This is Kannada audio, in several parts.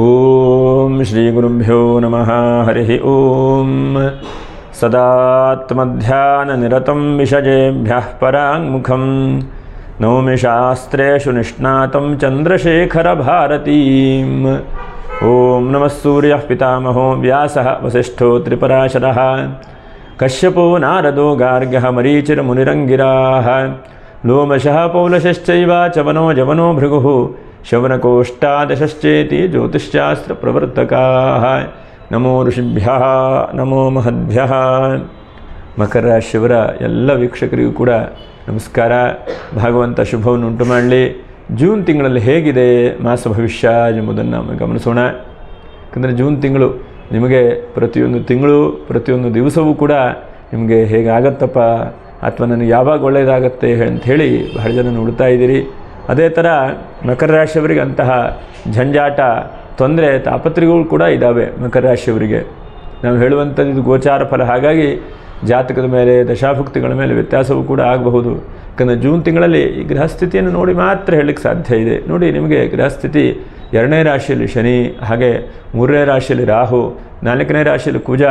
ಓಂ ಶ್ರೀ ಗುರುಭ್ಯೋ ನಮಃ ಹರಿ ಓಂ ಸದಾತ್ಮಧ್ಯಾನನಿರತಂ ವಿಷಜೇಭ್ಯಃ ಪರಾಂಗುಖಂ ನೌಮಿ ಶಾಸ್ತ್ರೇಷು ನಿಷ್ಣಾತಂ ಚಂದ್ರಶೇಖರಭಾರತೀಂ ಓಂ ನಮಃ ಸೂರ್ಯಃ ಪಿತಾಮಹೋ ವ್ಯಾಸಃ ವಸಿಷ್ಠೋ ತ್ರಿಪರಾಶರಃ ಕಶ್ಯಪೋ ನಾರದೋ ಗಾರ್ಗ್ಯಃ ಮರೀಚಿರ್ಮುನಿರಂಗಿರಾಃ ಲೋಮಶಃ ಪೌಲಶಶ್ಚೈವ ಚವನೋ ಜವನೋ ಭೃಗುಃ ಶೌನಕೋಷ್ಟಾದಶಶ್ಚೇತಿ ಜ್ಯೋತಿಷ್ಶಾಸ್ತ್ರಪ್ರವರ್ತಕಾಃ ನಮೋ ಋಷಿಭ್ಯಃ ನಮೋ ಮಹದ್ಭ್ಯಃ. ಮಕರ ರಾಶಿಯವರ ಎಲ್ಲ ವೀಕ್ಷಕರಿಗೂ ಕೂಡ ನಮಸ್ಕಾರ. ಭಗವಂತ ಶುಭವನ್ನು ಉಂಟು ಮಾಡಲಿ. ಜೂನ್ ತಿಂಗಳಲ್ಲಿ ಹೇಗಿದೆ ಮಾಸ ಭವಿಷ್ಯ ಎಂಬುದನ್ನು ನಾವು ಗಮನಿಸೋಣ. ಯಾಕಂದರೆ ಜೂನ್ ತಿಂಗಳು ನಿಮಗೆ ಪ್ರತಿಯೊಂದು ತಿಂಗಳು ಪ್ರತಿಯೊಂದು ದಿವಸವೂ ಕೂಡ ನಿಮಗೆ ಹೇಗಾಗತ್ತಪ್ಪ ಅಥವಾ ನನಗೆ ಯಾವಾಗ ಒಳ್ಳೆಯದಾಗತ್ತೆ ಅಂಥೇಳಿ ಬಹಳ ಜನ ನೋಡ್ತಾ ಇದ್ದೀರಿ. ಅದೇ ಥರ ಮಕರ ರಾಶಿಯವರಿಗೆ ಅಂತಹ ಜಂಜಾಟ ತೊಂದರೆ ತಾಪತ್ರೆಗಳು ಕೂಡ ಇದ್ದಾವೆ. ಮಕರ ರಾಶಿಯವರಿಗೆ ನಾವು ಹೇಳುವಂಥದ್ದು ಇದು ಗೋಚಾರ ಫಲ, ಹಾಗಾಗಿ ಜಾತಕದ ಮೇಲೆ ದಶಾಭುಕ್ತಿಗಳ ಮೇಲೆ ವ್ಯತ್ಯಾಸವೂ ಕೂಡ ಆಗಬಹುದು. ಯಾಕಂದರೆ ಜೂನ್ ತಿಂಗಳಲ್ಲಿ ಈ ಗ್ರಹಸ್ಥಿತಿಯನ್ನು ನೋಡಿ ಮಾತ್ರ ಹೇಳಲಿಕ್ಕೆ ಸಾಧ್ಯ ಇದೆ. ನೋಡಿ, ನಿಮಗೆ ಗ್ರಹಸ್ಥಿತಿ 2ನೇ ರಾಶಿಯಲ್ಲಿ ಶನಿ, ಹಾಗೆ 3ನೇ ರಾಶಿಯಲ್ಲಿ ರಾಹು, 4ನೇ ರಾಶಿಯಲ್ಲಿ ಕುಜ,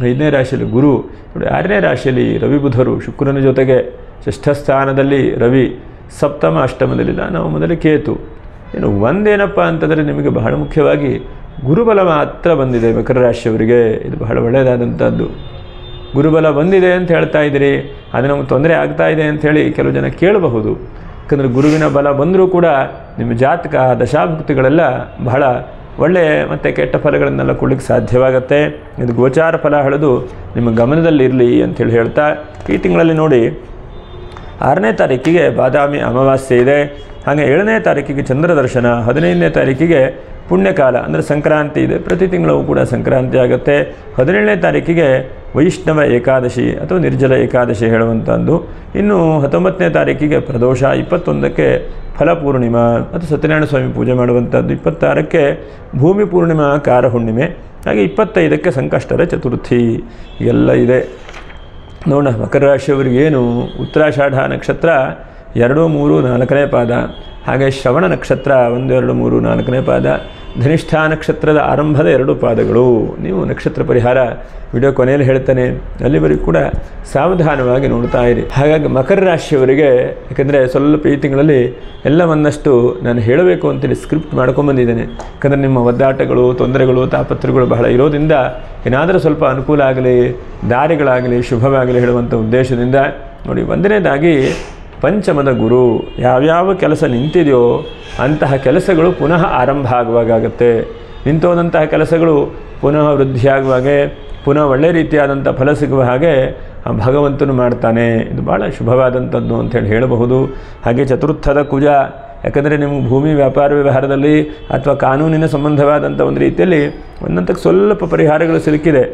5ನೇ ರಾಶಿಯಲ್ಲಿ ಗುರು, ನೋಡಿ 6ನೇ ರಾಶಿಯಲ್ಲಿ ರವಿ ಬುಧರು ಶುಕ್ರನ ಜೊತೆಗೆ 6ಥ ಸ್ಥಾನದಲ್ಲಿ ರವಿ, ಸಪ್ತಮ ಅಷ್ಟಮದಲ್ಲಿಲ್ಲ, ನಾವು ಮೊದಲು ಕೇತು. ಇನ್ನು ಒಂದೇನಪ್ಪ ಅಂತಂದರೆ ನಿಮಗೆ ಬಹಳ ಮುಖ್ಯವಾಗಿ ಗುರುಬಲ ಮಾತ್ರ ಬಂದಿದೆ ಮಕರ ರಾಶಿಯವರಿಗೆ. ಇದು ಬಹಳ ಒಳ್ಳೆಯದಾದಂಥದ್ದು. ಗುರುಬಲ ಬಂದಿದೆ ಅಂತ ಹೇಳ್ತಾ ಇದ್ದೀರಿ, ಅದು ನಮಗೆ ತೊಂದರೆ ಆಗ್ತಾ ಇದೆ ಅಂಥೇಳಿ ಕೆಲವು ಜನ ಕೇಳಬಹುದು. ಯಾಕಂದರೆ ಗುರುವಿನ ಬಲ ಬಂದರೂ ಕೂಡ ನಿಮ್ಮ ಜಾತಕ ದಶಾಭುಕ್ತಿಗಳೆಲ್ಲ ಬಹಳ ಒಳ್ಳೆಯ ಮತ್ತು ಕೆಟ್ಟ ಫಲಗಳನ್ನೆಲ್ಲ ಕೊಡಲಿಕ್ಕೆ ಸಾಧ್ಯವಾಗುತ್ತೆ. ಇದು ಗೋಚಾರ ಫಲ ಹೇಳೋದು ನಿಮ್ಮ ಗಮನದಲ್ಲಿರಲಿ ಅಂಥೇಳಿ ಹೇಳ್ತಾ, ಈ ತಿಂಗಳಲ್ಲಿ ನೋಡಿ 6ನೇ ತಾರೀಕಿಗೆ ಬಾದಾಮಿ ಅಮಾವಾಸ್ಯೆ ಇದೆ. ಹಾಗೆ 7ನೇ ತಾರೀಕಿಗೆ ಚಂದ್ರ ದರ್ಶನ, 15ನೇ ತಾರೀಕಿಗೆ ಪುಣ್ಯಕಾಲ ಅಂದರೆ ಸಂಕ್ರಾಂತಿ ಇದೆ. ಪ್ರತಿ ತಿಂಗಳು ಕೂಡ ಸಂಕ್ರಾಂತಿ ಆಗುತ್ತೆ. 17ನೇ ತಾರೀಕಿಗೆ ವೈಷ್ಣವ ಏಕಾದಶಿ ಅಥವಾ ನಿರ್ಜಲ ಏಕಾದಶಿ ಹೇಳುವಂಥದ್ದು. ಇನ್ನು 19ನೇ ತಾರೀಕಿಗೆ ಪ್ರದೋಷ, 21ಕ್ಕೆ ಫಲಪೂರ್ಣಿಮಾ ಅಥವಾ ಸತ್ಯನಾರಾಯಣ ಸ್ವಾಮಿ ಪೂಜೆ ಮಾಡುವಂಥದ್ದು, 26ಕ್ಕೆ ಭೂಮಿ ಪೂರ್ಣಿಮಾ ಕಾರ ಹುಣ್ಣಿಮೆ, ಹಾಗೆ 25ಕ್ಕೆ ಸಂಕಷ್ಟರ ಚತುರ್ಥಿ ಎಲ್ಲ ಇದೆ. ನೋಡೋಣ ಮಕರ ರಾಶಿಯವರಿಗೆ ಏನು. ಉತ್ತರಾಷಾಢ ನಕ್ಷತ್ರ 2, 3, 4ನೇ ಪಾದ, ಹಾಗೆ ಶ್ರವಣ ನಕ್ಷತ್ರ 1, 2, 3, 4ನೇ ಪಾದ, ಧನಿಷ್ಠಾ ನಕ್ಷತ್ರದ ಆರಂಭದ 2 ಪಾದಗಳು. ನೀವು ನಕ್ಷತ್ರ ಪರಿಹಾರ ವಿಡಿಯೋ ಕೊನೆಯಲ್ಲಿ ಹೇಳ್ತಾನೆ, ಅಲ್ಲಿವರೆಗೂ ಕೂಡ ಸಾವಧಾನವಾಗಿ ನೋಡ್ತಾ ಇರಿ. ಹಾಗಾಗಿ ಮಕರ ರಾಶಿಯವರಿಗೆ ಯಾಕಂದರೆ ಸ್ವಲ್ಪ ಈ ತಿಂಗಳಲ್ಲಿ ಎಲ್ಲವನ್ನಷ್ಟು ನಾನು ಹೇಳಬೇಕು ಅಂತೇಳಿ ಸ್ಕ್ರಿಪ್ಟ್ ಮಾಡ್ಕೊಂಬಂದಿದ್ದೇನೆ. ಯಾಕಂದರೆ ನಿಮ್ಮ ಒದ್ದಾಟಗಳು, ತೊಂದರೆಗಳು, ತಾಪತ್ರೆಗಳು ಬಹಳ ಇರೋದ್ರಿಂದ ಏನಾದರೂ ಸ್ವಲ್ಪ ಅನುಕೂಲ ಆಗಲಿ, ದಾರಿಗಳಾಗಲಿ, ಶುಭವಾಗಲಿ ಹೇಳುವಂಥ ಉದ್ದೇಶದಿಂದ ನೋಡಿ. 1ನೇದಾಗಿ ಪಂಚಮದ ಗುರು ಯಾವ್ಯಾವ ಕೆಲಸ ನಿಂತಿದೆಯೋ ಅಂತಹ ಕೆಲಸಗಳು ಪುನಃ ಆರಂಭ ಆಗುವಾಗತ್ತೆ. ನಿಂತೋದಂತಹ ಕೆಲಸಗಳು ಪುನಃ ವೃದ್ಧಿಯಾಗುವಾಗೆ, ಪುನಃ ಒಳ್ಳೆಯ ರೀತಿಯಾದಂಥ ಫಲ ಸಿಗುವ ಹಾಗೆ ಭಗವಂತನು ಮಾಡ್ತಾನೆ. ಇದು ಭಾಳ ಶುಭವಾದಂಥದ್ದು ಅಂಥೇಳಿ ಹೇಳಬಹುದು. ಹಾಗೆ ಚತುರ್ಥದ ಕುಜ, ಯಾಕಂದರೆ ನಿಮಗೆ ಭೂಮಿ ವ್ಯಾಪಾರ ವ್ಯವಹಾರದಲ್ಲಿ ಅಥವಾ ಕಾನೂನಿನ ಸಂಬಂಧವಾದಂಥ ಒಂದು ರೀತಿಯಲ್ಲಿ ಒಂದಂತಕ್ಕೆ ಸ್ವಲ್ಪ ಪರಿಹಾರಗಳು ಸಿಲುಕಿದೆ.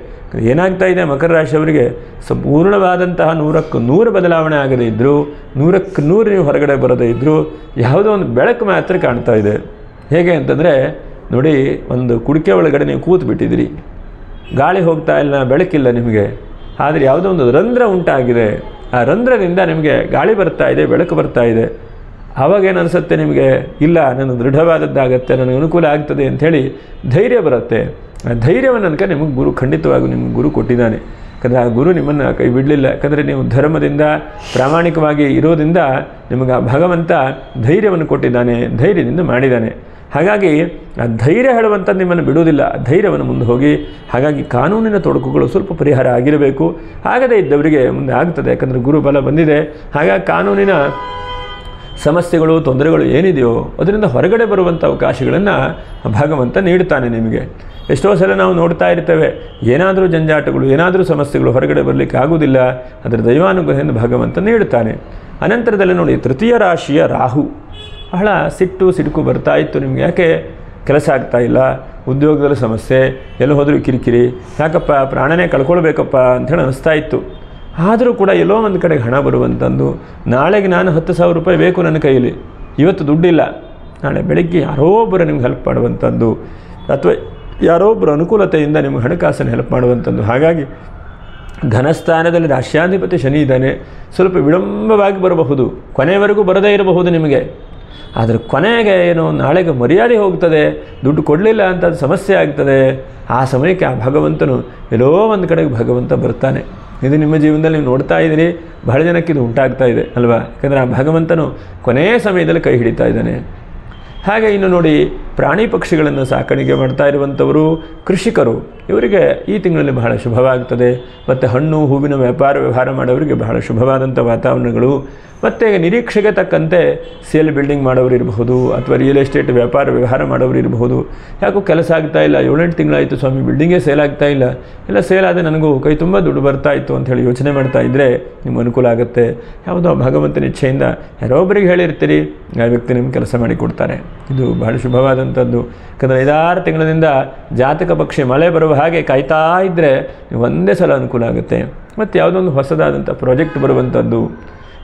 ಏನಾಗ್ತಾ ಇದೆ ಮಕರ ರಾಶಿಯವರಿಗೆ, ಸಂಪೂರ್ಣವಾದಂತಹ 100ಕ್ಕೆ 100 ಬದಲಾವಣೆ ಆಗದೇ ಇದ್ದರೂ, 100ಕ್ಕೆ 100 ನೀವು ಹೊರಗಡೆ ಬರದೇ ಇದ್ದರೂ ಯಾವುದೋ ಒಂದು ಬೆಳಕು ಮಾತ್ರ ಕಾಣ್ತಾ ಇದೆ. ಹೇಗೆ ಅಂತಂದರೆ ನೋಡಿ, ಒಂದು ಕುಡಿಕೆ ಒಳಗಡೆ ನೀವು ಕೂತು ಬಿಟ್ಟಿದ್ದೀರಿ, ಗಾಳಿ ಹೋಗ್ತಾ ಇಲ್ಲ, ಬೆಳಕಿಲ್ಲ ನಿಮಗೆ. ಆದರೆ ಯಾವುದೋ ಒಂದು ರಂಧ್ರ ಉಂಟಾಗಿದೆ, ಆ ರಂಧ್ರದಿಂದ ನಿಮಗೆ ಗಾಳಿ ಬರ್ತಾ ಇದೆ, ಬೆಳಕು ಬರ್ತಾ ಇದೆ. ಆವಾಗೇನು ಅನಿಸುತ್ತೆ ನಿಮಗೆ, ಇಲ್ಲ ನಾನು ದೃಢವಾದದ್ದಾಗತ್ತೆ, ನನಗೆ ಅನುಕೂಲ ಆಗ್ತದೆ ಅಂಥೇಳಿ ಧೈರ್ಯ ಬರುತ್ತೆ. ಆ ಧೈರ್ಯವನ್ನು ಅನ್ಕ ನಿಮಗೆ ಗುರು ಖಂಡಿತವಾಗಿ ನಿಮಗೆ ಗುರು ಕೊಟ್ಟಿದ್ದಾನೆ. ಯಾಕಂದರೆ ಆ ಗುರು ನಿಮ್ಮನ್ನು ಕೈ ಬಿಡಲಿಲ್ಲ. ಯಾಕಂದರೆ ನೀವು ಧರ್ಮದಿಂದ ಪ್ರಾಮಾಣಿಕವಾಗಿ ಇರೋದ್ರಿಂದ ನಿಮಗೆ ಆ ಭಗವಂತ ಧೈರ್ಯವನ್ನು ಕೊಟ್ಟಿದ್ದಾನೆ, ಧೈರ್ಯದಿಂದ ಮಾಡಿದ್ದಾನೆ. ಹಾಗಾಗಿ ಆ ಧೈರ್ಯ ಹೇಳುವಂಥದ್ದು ನಿಮ್ಮನ್ನು ಬಿಡುವುದಿಲ್ಲ, ಆ ಧೈರ್ಯವನ್ನು ಮುಂದೆ ಹೋಗಿ. ಹಾಗಾಗಿ ಕಾನೂನಿನ ತೊಡಕುಗಳು ಸ್ವಲ್ಪ ಪರಿಹಾರ ಆಗಿರಬೇಕು. ಆಗದೇ ಇದ್ದವರಿಗೆ ಮುಂದೆ ಆಗ್ತದೆ, ಯಾಕಂದರೆ ಗುರು ಬಲ ಬಂದಿದೆ. ಹಾಗಾಗಿ ಕಾನೂನಿನ ಸಮಸ್ಯೆಗಳು, ತೊಂದರೆಗಳು ಏನಿದೆಯೋ ಅದರಿಂದ ಹೊರಗಡೆ ಬರುವಂಥ ಅವಕಾಶಗಳನ್ನು ಭಗವಂತ ನೀಡ್ತಾನೆ ನಿಮಗೆ. ಎಷ್ಟೋ ಸಲ ನಾವು ನೋಡ್ತಾ ಇರ್ತೇವೆ, ಏನಾದರೂ ಜಂಜಾಟಗಳು, ಏನಾದರೂ ಸಮಸ್ಯೆಗಳು ಹೊರಗಡೆ ಬರಲಿಕ್ಕೆ ಆಗೋದಿಲ್ಲ, ಅದರ ದೈವಾನುಗ್ರಹದಿಂದ ಭಗವಂತ ನೀಡ್ತಾನೆ. ಅನಂತರದಲ್ಲಿ ನೋಡಿ, 3ಯ ರಾಶಿಯ ರಾಹು ಬಹಳ ಸಿಡುಕು ಬರ್ತಾ ಇತ್ತು ನಿಮಗೆ. ಯಾಕೆ ಕೆಲಸ ಆಗ್ತಾ ಇಲ್ಲ, ಉದ್ಯೋಗದಲ್ಲಿ ಸಮಸ್ಯೆ, ಎಲ್ಲೋ ಹೋದರೂ ಕಿರಿಕಿರಿ, ಯಾಕಪ್ಪ ಪ್ರಾಣನೇ ಕಳ್ಕೊಳ್ಬೇಕಪ್ಪ ಅಂಥೇಳಿ ಅನಿಸ್ತಾ ಇತ್ತು. ಆದರೂ ಕೂಡ ಎಲ್ಲೋ ಒಂದು ಕಡೆಗೆ ಹಣ ಬರುವಂಥದ್ದು. ನಾಳೆಗೆ ನಾನು 10,000 ರೂಪಾಯಿ ಬೇಕು ನನ್ನ ಕೈಯಲ್ಲಿ, ಇವತ್ತು ದುಡ್ಡಿಲ್ಲ, ನಾಳೆ ಬೆಳಗ್ಗೆ ಯಾರೋ ಒಬ್ಬರು ನಿಮ್ಗೆ ಹೆಲ್ಪ್ ಮಾಡುವಂಥದ್ದು, ಅಥವಾ ಯಾರೋ ಒಬ್ಬರು ಅನುಕೂಲತೆಯಿಂದ ನಿಮಗೆ ಹಣಕಾಸನ್ನು ಹೆಲ್ಪ್ ಮಾಡುವಂಥದ್ದು. ಹಾಗಾಗಿ ಧನಸ್ಥಾನದಲ್ಲಿ ರಾಶ್ಯಾಧಿಪತಿ ಶನಿ ಇದ್ದಾನೆ. ಸ್ವಲ್ಪ ವಿಳಂಬವಾಗಿ ಬರಬಹುದು, ಕೊನೆಯವರೆಗೂ ಬರದೇ ಇರಬಹುದು ನಿಮಗೆ. ಆದರೆ ಕೊನೆಗೆ ಏನು ನಾಳೆಗೆ ಮರ್ಯಾದೆ ಹೋಗ್ತದೆ, ದುಡ್ಡು ಕೊಡಲಿಲ್ಲ ಅಂತ ಅದು ಸಮಸ್ಯೆ ಆಗ್ತದೆ. ಆ ಸಮಯಕ್ಕೆ ಆ ಭಗವಂತನು ಎಲ್ಲೋ ಒಂದು ಕಡೆಗೆ ಭಗವಂತ ಬರ್ತಾನೆ. ಇದು ನಿಮ್ಮ ಜೀವನದಲ್ಲಿ ನೀವು ನೋಡ್ತಾ ಇದ್ದೀರಿ, ಬಹಳ ಜನಕ್ಕೆ ಇದು ಉಂಟಾಗ್ತಾ ಇದೆ ಅಲ್ವಾ? ಯಾಕಂದರೆ ಆ ಭಗವಂತನು ಕೊನೆಯ ಸಮಯದಲ್ಲಿ ಕೈ ಹಿಡಿತಾ ಇದ್ದಾನೆ. ಹಾಗೆ ಇನ್ನು ನೋಡಿ, ಪ್ರಾಣಿ ಪಕ್ಷಿಗಳನ್ನು ಸಾಕಾಣಿಕೆ ಮಾಡ್ತಾ ಇರುವಂಥವರು, ಕೃಷಿಕರು, ಇವರಿಗೆ ಈ ತಿಂಗಳಲ್ಲಿ ಬಹಳ ಶುಭವಾಗ್ತದೆ. ಮತ್ತು ಹಣ್ಣು ಹೂವಿನ ವ್ಯವಹಾರ ಮಾಡೋರಿಗೆ ಬಹಳ ಶುಭವಾದಂಥ ವಾತಾವರಣಗಳು. ಮತ್ತು ನಿರೀಕ್ಷೆಗೆ ತಕ್ಕಂತೆ ಸೇಲ್ ಬಿಲ್ಡಿಂಗ್ ಮಾಡೋರು ಇರಬಹುದು, ಅಥವಾ ರಿಯಲ್ ಎಸ್ಟೇಟ್ ವ್ಯವಹಾರ ಮಾಡೋರು ಇರಬಹುದು. ಯಾಕೋ ಕೆಲಸ ಆಗ್ತಾ ಇಲ್ಲ, 7-8 ತಿಂಗಳಾಯಿತು ಸ್ವಾಮಿ, ಬಿಲ್ಡಿಂಗೇ ಸೇಲ್ ಆಗ್ತಾ ಇಲ್ಲ, ಎಲ್ಲ ಸೇಲ್ ಆದರೆ ನನಗೂ ಕೈ ತುಂಬ ದುಡ್ಡು ಬರ್ತಾ ಇತ್ತು ಅಂಥೇಳಿ ಯೋಚನೆ ಮಾಡ್ತಾ ಇದ್ದರೆ ನಿಮ್ಗೆ ಅನುಕೂಲ ಆಗುತ್ತೆ. ಯಾವುದೋ ಭಗವಂತನ ಇಚ್ಛೆಯಿಂದ ಯಾರೋ ಒಬ್ಬರಿಗೆ ಹೇಳಿರ್ತೀರಿ, ಆ ವ್ಯಕ್ತಿ ನಿಮ್ಗೆ ಕೆಲಸ ಮಾಡಿಕೊಡ್ತಾರೆ. ಇದು ಬಹಳ ಶುಭವಾದಂಥದ್ದು. ಯಾಕಂದರೆ 5-6 ತಿಂಗಳಿಂದ ಜಾತಕ ಪಕ್ಷಿ ಮಳೆ ಬರುವ ಹಾಗೆ ಕಾಯ್ತಾ ಇದ್ದರೆ ನೀವು ಒಂದೇ ಸಲ ಅನುಕೂಲ ಆಗುತ್ತೆ. ಮತ್ತು ಯಾವುದೊಂದು ಹೊಸದಾದಂಥ ಪ್ರಾಜೆಕ್ಟ್ ಬರುವಂಥದ್ದು,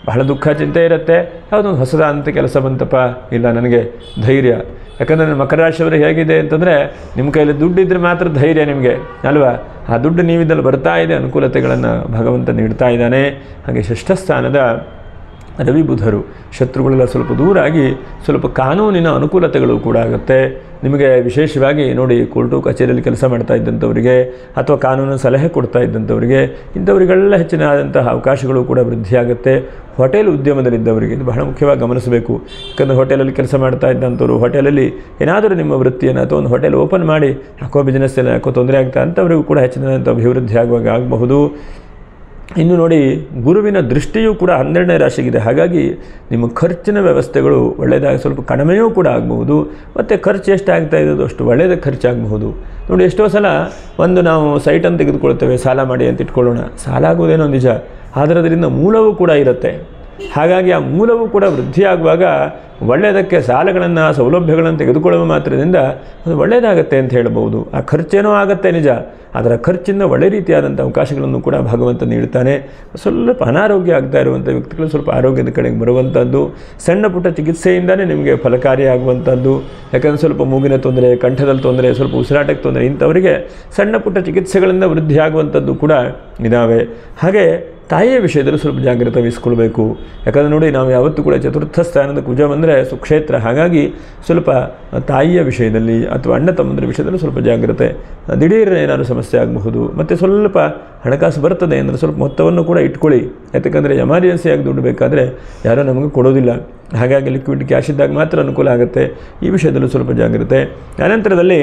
ಬಹಳ ದುಃಖ ಚಿಂತೆ ಇರುತ್ತೆ. ಯಾವುದೊಂದು ಹೊಸದಾದಂಥ ಕೆಲಸ ಬಂತಪ್ಪ, ಇಲ್ಲ ನನಗೆ ಧೈರ್ಯ. ಯಾಕಂದರೆ ಮಕರ ರಾಶಿಯವರು ಹೇಗಿದೆ ಅಂತಂದರೆ, ನಿಮ್ಮ ಕೈಯಲ್ಲಿ ದುಡ್ಡಿದ್ರೆ ಮಾತ್ರ ಧೈರ್ಯ ನಿಮಗೆ ಅಲ್ವಾ? ಆ ದುಡ್ಡು ನೀವಿದ್ದಲ್ಲಿ ಬರ್ತಾ ಇದೆ, ಅನುಕೂಲತೆಗಳನ್ನು ಭಗವಂತ ನೀಡ್ತಾ ಇದ್ದಾನೆ. ಹಾಗೆ ಷಷ್ಠ ಸ್ಥಾನದ ರವಿ ಬುಧರು ಶತ್ರುಗಳೆಲ್ಲ ಸ್ವಲ್ಪ ದೂರಾಗಿ ಸ್ವಲ್ಪ ಕಾನೂನಿನ ಅನುಕೂಲತೆಗಳು ಕೂಡ ಆಗುತ್ತೆ ನಿಮಗೆ. ವಿಶೇಷವಾಗಿ ನೋಡಿ, ಕೋರ್ಟು ಕಚೇರಿಯಲ್ಲಿ ಕೆಲಸ ಮಾಡ್ತಾ ಇದ್ದಂಥವರಿಗೆ ಅಥವಾ ಕಾನೂನು ಸಲಹೆ ಕೊಡ್ತಾ ಇದ್ದಂಥವರಿಗೆ, ಇಂಥವರಿಗೆಲ್ಲ ಹೆಚ್ಚಿನದಾದಂತಹ ಅವಕಾಶಗಳು ಕೂಡ ವೃದ್ಧಿಯಾಗುತ್ತೆ. ಹೋಟೆಲ್ ಉದ್ಯಮದಲ್ಲಿದ್ದವರಿಗೆ ಇದು ಬಹಳ ಮುಖ್ಯವಾಗಿ ಗಮನಿಸಬೇಕು. ಯಾಕಂದರೆ ಹೋಟೆಲಲ್ಲಿ ಕೆಲಸ ಮಾಡ್ತಾ ಇದ್ದಂಥವ್ರು, ಹೋಟೆಲಲ್ಲಿ ಏನಾದರೂ ನಿಮ್ಮ ವೃತ್ತಿಯನ್ನು ಅಥವಾ ಒಂದು ಹೋಟೆಲ್ ಓಪನ್ ಮಾಡಿ ಯಾಕೋ ಬಿಸ್ನೆಸ್ ಎಲ್ಲ ಯಾಕೋ ತೊಂದರೆ ಆಗ್ತಾ ಅಂಥವರಿಗೂ ಕೂಡ ಹೆಚ್ಚಿನದಾದಂಥ ಅಭಿವೃದ್ಧಿ ಆಗುವಾಗ ಆಗಬಹುದು. ಇನ್ನು ನೋಡಿ, ಗುರುವಿನ ದೃಷ್ಟಿಯೂ ಕೂಡ 12ನೇ ರಾಶಿಗಿದೆ. ಹಾಗಾಗಿ ನಿಮ್ಮ ಖರ್ಚಿನ ವ್ಯವಸ್ಥೆಗಳು ಒಳ್ಳೆಯದಾಗಿ ಸ್ವಲ್ಪ ಕಡಿಮೆಯೂ ಕೂಡ ಆಗಬಹುದು. ಮತ್ತು ಖರ್ಚು ಎಷ್ಟಾಗ್ತಾ ಇರೋದು ಅಷ್ಟು ಒಳ್ಳೆಯದ ಖರ್ಚಾಗಬಹುದು. ನೋಡಿ, ಎಷ್ಟೋ ಸಲ ನಾವು ಸೈಟನ್ನು ತೆಗೆದುಕೊಳ್ತೇವೆ ಸಾಲ ಮಾಡಿ ಅಂತ ಇಟ್ಕೊಳ್ಳೋಣ. ಸಾಲ ಆಗೋದೇನೋ ನಿಜ, ಆದರೆ ಅದರಿಂದ ಮೂಲವೂ ಕೂಡ ಇರುತ್ತೆ. ಹಾಗಾಗಿ ಆ ಮೂಲವೂ ಕೂಡ ವೃದ್ಧಿಯಾಗುವಾಗ ಒಳ್ಳೆಯದಕ್ಕೆ ಸಾಲಗಳನ್ನು ಸೌಲಭ್ಯಗಳನ್ನು ತೆಗೆದುಕೊಳ್ಳುವ ಮಾತ್ರದಿಂದ ಅದು ಒಳ್ಳೆಯದಾಗತ್ತೆ ಅಂತ ಹೇಳ್ಬೋದು. ಆ ಖರ್ಚೇನೋ ಆಗುತ್ತೆ ನಿಜ, ಅದರ ಖರ್ಚಿಂದ ಒಳ್ಳೆ ರೀತಿಯಾದಂಥ ಅವಕಾಶಗಳನ್ನು ಕೂಡ ಭಗವಂತ ನೀಡ್ತಾನೆ. ಸ್ವಲ್ಪ ಅನಾರೋಗ್ಯ ಆಗ್ತಾ ಇರುವಂಥ ವ್ಯಕ್ತಿಗಳು ಸ್ವಲ್ಪ ಆರೋಗ್ಯದ ಕಡೆಗೆ ಬರುವಂಥದ್ದು, ಸಣ್ಣ ಪುಟ್ಟ ಚಿಕಿತ್ಸೆಯಿಂದಲೇ ನಿಮಗೆ ಫಲಕಾರಿಯಾಗುವಂಥದ್ದು. ಯಾಕಂದರೆ ಸ್ವಲ್ಪ ಮೂಗಿನ ತೊಂದರೆ, ಕಂಠದಲ್ಲಿ ತೊಂದರೆ, ಸ್ವಲ್ಪ ಉಸಿರಾಟಕ್ಕೆ ತೊಂದರೆ, ಇಂಥವರಿಗೆ ಸಣ್ಣ ಪುಟ್ಟ ಚಿಕಿತ್ಸೆಗಳಿಂದ ವೃದ್ಧಿಯಾಗುವಂಥದ್ದು ಕೂಡ ಇದ್ದಾವೆ. ಹಾಗೆ ತಾಯಿಯ ವಿಷಯದಲ್ಲಿ ಸ್ವಲ್ಪ ಜಾಗ್ರತೆ ವಹಿಸ್ಕೊಳ್ಬೇಕು. ಯಾಕಂದರೆ ನೋಡಿ, ನಾವು ಯಾವತ್ತೂ ಕೂಡ ಚತುರ್ಥ ಸ್ಥಾನದ ಕುಜ ಬಂದರೆ ಸುಕ್ಷೇತ್ರ. ಹಾಗಾಗಿ ಸ್ವಲ್ಪ ತಾಯಿಯ ವಿಷಯದಲ್ಲಿ ಅಥವಾ ಅಣ್ಣ ತಮ್ಮಂದರ ವಿಷಯದಲ್ಲಿ ಸ್ವಲ್ಪ ಜಾಗ್ರತೆ. ದಿಢೀರನೆ ಏನಾದರೂ ಸಮಸ್ಯೆ ಆಗಬಹುದು. ಮತ್ತು ಸ್ವಲ್ಪ ಹಣಕಾಸು ಬರ್ತದೆ ಅಂದರೆ ಸ್ವಲ್ಪ ಮೊತ್ತವನ್ನು ಕೂಡ ಇಟ್ಕೊಳ್ಳಿ. ಯಾಕಂದರೆ ಎಮರ್ಜೆನ್ಸಿಯಾಗಿ ದುಡ್ಡು ಬೇಕಾದರೆ ಯಾರೋ ನಮಗೆ ಕೊಡೋದಿಲ್ಲ. ಹಾಗಾಗಿ ಲಿಕ್ವಿಡ್ ಕ್ಯಾಶ್ ಇದ್ದಾಗ ಮಾತ್ರ ಅನುಕೂಲ ಆಗುತ್ತೆ. ಈ ವಿಷಯದಲ್ಲೂ ಸ್ವಲ್ಪ ಜಾಗ್ರತೆ. ಅನಂತರದಲ್ಲಿ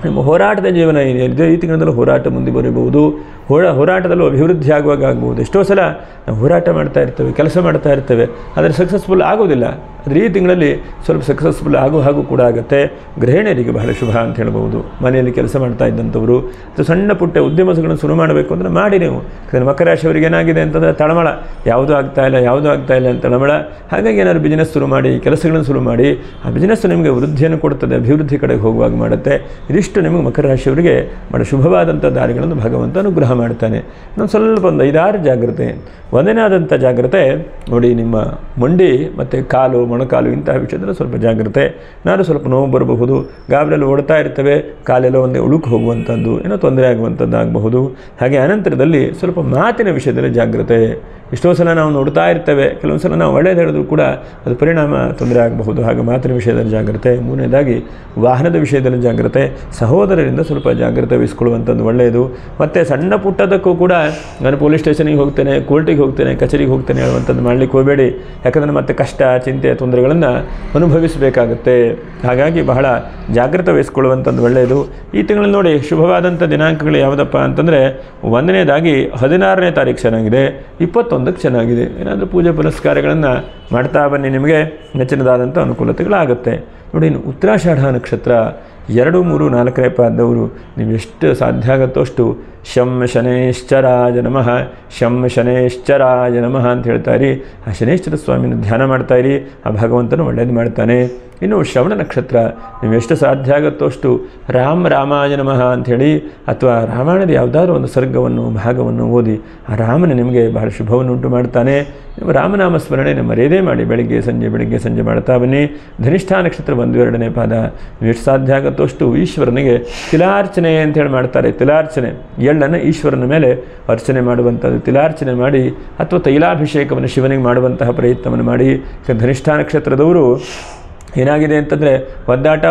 ನಿಮ್ಮ ಹೋರಾಟದ ಜೀವನ ಏನಿದೆ, ಈ ತಿಂಗಳಲ್ಲಿ ಹೋರಾಟ ಮುಂದೆ ಬರಬಹುದು. ಹೋರಾಟದಲ್ಲೂ ಅಭಿವೃದ್ಧಿ ಆಗುವಾಗ ಆಗ್ಬೋದು. ಎಷ್ಟೋ ಸಲ ನಾವು ಹೋರಾಟ ಮಾಡ್ತಾ ಇರ್ತೇವೆ, ಕೆಲಸ ಮಾಡ್ತಾ ಇರ್ತೇವೆ, ಆದರೆ ಸಕ್ಸಸ್ಫುಲ್ ಆಗೋದಿಲ್ಲ. ಆದರೆ ಈ ತಿಂಗಳಲ್ಲಿ ಸ್ವಲ್ಪ ಸಕ್ಸಸ್ಫುಲ್ ಹಾಗೂ ಕೂಡ ಆಗುತ್ತೆ. ಗೃಹಿಣಿಯರಿಗೆ ಬಹಳ ಶುಭ ಅಂತ ಹೇಳ್ಬೋದು. ಮನೆಯಲ್ಲಿ ಕೆಲಸ ಮಾಡ್ತಾ ಇದ್ದಂಥವರು ಅಥವಾ ಸಣ್ಣ ಪುಟ್ಟ ಉದ್ಯಮಗಳನ್ನು ಶುರು ಮಾಡಬೇಕು ಅಂದರೆ ಮಾಡಿ ನೀವು. ಯಾಕಂದರೆ ಮಕರ ರಾಶಿಯವರಿಗೆ ಏನಾಗಿದೆ ಅಂತಂದರೆ ತಳಮಳ, ಯಾವುದೂ ಆಗ್ತಾ ಇಲ್ಲ ಅಂತ ತಳಮಳ. ಹಾಗಾಗಿ ಏನಾದರೂ ಬಿಸ್ನೆಸ್ ಶುರು ಮಾಡಿ, ಕೆಲಸಗಳನ್ನು ಶುರು ಮಾಡಿ, ಆ ಬಿಸ್ನೆಸ್ ನಿಮಗೆ ವೃದ್ಧಿಯನ್ನು ಕೊಡ್ತದೆ, ಅಭಿವೃದ್ಧಿ ಕಡೆಗೆ ಹೋಗುವಾಗ ಮಾಡುತ್ತೆ. ಇದಿಷ್ಟು ನಿಮಗೆ ಮಕರ ರಾಶಿಯವರಿಗೆ ಬಹಳ ಶುಭವಾದಂಥ ದಾರಿಗಳನ್ನು ಭಗವಂತ ಅನುಗ್ರಹ ಮಾಡ್ತಾನೆ. ನಾನು ಸ್ವಲ್ಪ ಒಂದು 5-6 ಜಾಗ್ರತೆ. ಒಂದನೇದಾದಂಥ ಜಾಗ್ರತೆ ನೋಡಿ, ನಿಮ್ಮ ಮಂಡಿ ಮತ್ತು ಕಾಲು, ಮೊಣಕಾಲು ಇಂತಹ ವಿಷಯದಲ್ಲಿ ಸ್ವಲ್ಪ ಜಾಗ್ರತೆ. ನಾನು ಸ್ವಲ್ಪ ನೋವು ಬರಬಹುದು, ಗಾಬರಿಯಲ್ಲಿ ಓಡ್ತಾ ಇರ್ತೇವೆ, ಕಾಲೆಲ್ಲ ಒಂದೇ ಉಳುಕು ಹೋಗುವಂಥದ್ದು, ಏನೋ ತೊಂದರೆ ಆಗುವಂಥದ್ದು ಆಗಬಹುದು. ಹಾಗೆ ಅನಂತರದಲ್ಲಿ ಸ್ವಲ್ಪ ಮಾತಿನ ವಿಷಯದಲ್ಲಿ ಜಾಗ್ರತೆ. ಎಷ್ಟೋ ಸಲ ನಾವು ನೋಡ್ತಾ ಇರ್ತೇವೆ, ಕೆಲವೊಂದು ಸಲ ನಾವು ಒಳ್ಳೆಯದು ಹೇಳಿದ್ರು ಕೂಡ ಅದು ಪರಿಣಾಮ ತೊಂದರೆ ಆಗಬಹುದು. ಹಾಗೆ ಮಾತಿನ ವಿಷಯದಲ್ಲಿ ಜಾಗ್ರತೆ. ಮೂರನೇದಾಗಿ ವಾಹನದ ವಿಷಯದಲ್ಲಿ ಜಾಗ್ರತೆ. ಸಹೋದರರಿಂದ ಸ್ವಲ್ಪ ಜಾಗ್ರತೆ ವಹಿಸ್ಕೊಳ್ಳುವಂಥದ್ದು ಒಳ್ಳೆಯದು. ಮತ್ತು ಸಣ್ಣ ಪುಟ್ಟದಕ್ಕೂ ಕೂಡ ನಾನು ಪೊಲೀಸ್ ಸ್ಟೇಷನಿಗೆ ಹೋಗ್ತೇನೆ, ಕೋರ್ಟಿಗೆ ಹೋಗ್ತೇನೆ, ಕಚೇರಿಗೆ ಹೋಗ್ತೇನೆ ಹೇಳುವಂಥದ್ದು ಮಾಡಲಿಕ್ಕೆ ಹೋಗಬೇಡಿ. ಯಾಕಂದರೆ ಮತ್ತೆ ಕಷ್ಟ, ಚಿಂತೆ, ತೊಂದರೆಗಳನ್ನು ಅನುಭವಿಸಬೇಕಾಗುತ್ತೆ. ಹಾಗಾಗಿ ಬಹಳ ಜಾಗ್ರತೆ ವಹಿಸ್ಕೊಳ್ಳುವಂಥದ್ದು ಒಳ್ಳೆಯದು. ಈ ತಿಂಗಳಲ್ಲಿ ನೋಡಿ, ಶುಭವಾದಂಥ ದಿನಾಂಕಗಳು ಯಾವುದಪ್ಪ ಅಂತಂದರೆ, 1ನೇದಾಗಿ 16ನೇ ತಾರೀಕು ಚೆನ್ನಾಗಿದೆ, 21ಕ್ಕೆ ಚೆನ್ನಾಗಿದೆ. ಏನಾದರೂ ಪೂಜೆ ಪುನಸ್ಕಾರಗಳನ್ನು ಮಾಡ್ತಾ ಬನ್ನಿ, ನಿಮಗೆ ನೆಚ್ಚಿನದಾದಂಥ ಅನುಕೂಲತೆಗಳಾಗುತ್ತೆ. ನೋಡಿ, ಇನ್ನು ಉತ್ತರಾಷಾಢ ನಕ್ಷತ್ರ 2, 3, 4ನೇ ಪಾದದವರು ನೀವು ಎಷ್ಟು ಸಾಧ್ಯ ಆಗುತ್ತೋ ಅಷ್ಟು ಶಂ ಶನೇಶ್ಚರಾಯ ನಮಃ, ಶಂ ಶನೇಶ್ಚರಾಯ ನಮಃ ಅಂತ ಹೇಳ್ತಾಯಿರಿ. ಆ ಶನೇಶ್ವರ ಸ್ವಾಮಿನ ಧ್ಯಾನ ಮಾಡ್ತಾಯಿರಿ, ಆ ಭಗವಂತನು ಒಳ್ಳೇದು ಮಾಡ್ತಾನೆ. ಇನ್ನು ಶ್ರವಣ ನಕ್ಷತ್ರ, ನೀವು ಎಷ್ಟು ಸಾಧ್ಯ ಆಗುತ್ತೋ ಅಷ್ಟು ರಾಮಾಯ ನಮಃ ಅಂಥೇಳಿ ಅಥವಾ ರಾಮಾಯಣದ ಯಾವುದಾದ್ರೂ ಒಂದು ಸರ್ಗವನ್ನು ಭಾಗವನ್ನು ಓದಿ ಆ ರಾಮನ ನಿಮಗೆ ಬಹಳ ಶುಭವನ್ನು ಉಂಟು ಮಾಡ್ತಾನೆ. ನೀವು ರಾಮನಾಮ ಸ್ಮರಣೆ ಮರೆಯದೇ ಮಾಡಿ, ಬೆಳಗ್ಗೆ ಸಂಜೆ ಮಾಡ್ತಾ ಬನ್ನಿ. ಧನಿಷ್ಠಾ ನಕ್ಷತ್ರ 1-2ನೇ ಪಾದ, ನೀವು ಎಷ್ಟು ಸಾಧ್ಯ ಆಗುತ್ತೋ ಅಷ್ಟು ಈಶ್ವರನಿಗೆ ತಿಲಾರ್ಚನೆ ಅಂತೇಳಿ ಮಾಡ್ತಾರೆ. ತಿಲಾರ್ಚನೆ ಎಳ್ಳನ್ನು ಈಶ್ವರನ ಮೇಲೆ ಅರ್ಚನೆ ಮಾಡುವಂಥದ್ದು, ತಿಲಾರ್ಚನೆ ಮಾಡಿ ಅಥವಾ ತೈಲಾಭಿಷೇಕವನ್ನು ಶಿವನಿಗೆ ಮಾಡುವಂತಹ ಪ್ರಯತ್ನವನ್ನು ಮಾಡಿ. ಧನಿಷ್ಠಾ ನಕ್ಷತ್ರದವರು ಏನಾಗಿದೆ ಅಂತಂದರೆ ಒದ್ದಾಟ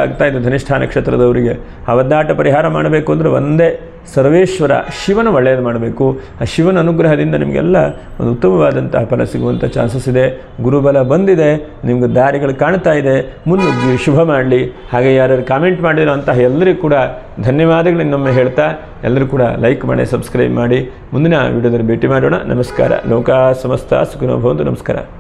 ಆಗ್ತಾಯಿದೆ ಧನಿಷ್ಠಾ ನಕ್ಷತ್ರದವರಿಗೆ. ಆ ಒದ್ದಾಟ ಪರಿಹಾರ ಮಾಡಬೇಕು ಅಂದರೆ ಒಂದೇ, ಸರ್ವೇಶ್ವರ ಶಿವನ ಒಳ್ಳೆಯದು ಮಾಡಬೇಕು. ಆ ಶಿವನ ಅನುಗ್ರಹದಿಂದ ನಿಮಗೆಲ್ಲ ಒಂದು ಉತ್ತಮವಾದಂತಹ ಫಲ ಸಿಗುವಂಥ ಚಾನ್ಸಸ್ ಇದೆ. ಗುರುಬಲ ಬಂದಿದೆ, ನಿಮಗೆ ದಾರಿಗಳು ಕಾಣ್ತಾ ಇದೆ, ಮುನ್ನುಗ್ಗಿ ಶುಭ ಮಾಡಲಿ. ಹಾಗೆ ಯಾರು ಕಾಮೆಂಟ್ ಮಾಡಿರೋ ಅಂತಹ ಎಲ್ಲರಿಗೂ ಕೂಡ ಧನ್ಯವಾದಗಳು ಇನ್ನೊಮ್ಮೆ ಹೇಳ್ತಾ, ಎಲ್ಲರೂ ಕೂಡ ಲೈಕ್ ಮಾಡಿ, ಸಬ್ಸ್ಕ್ರೈಬ್ ಮಾಡಿ. ಮುಂದಿನ ವಿಡಿಯೋದಲ್ಲಿ ಭೇಟಿ ಮಾಡೋಣ. ನಮಸ್ಕಾರ. ಲೋಕ ಸಮಸ್ತ ಸುಖಿನೋ ಭವಂತು. ನಮಸ್ಕಾರ.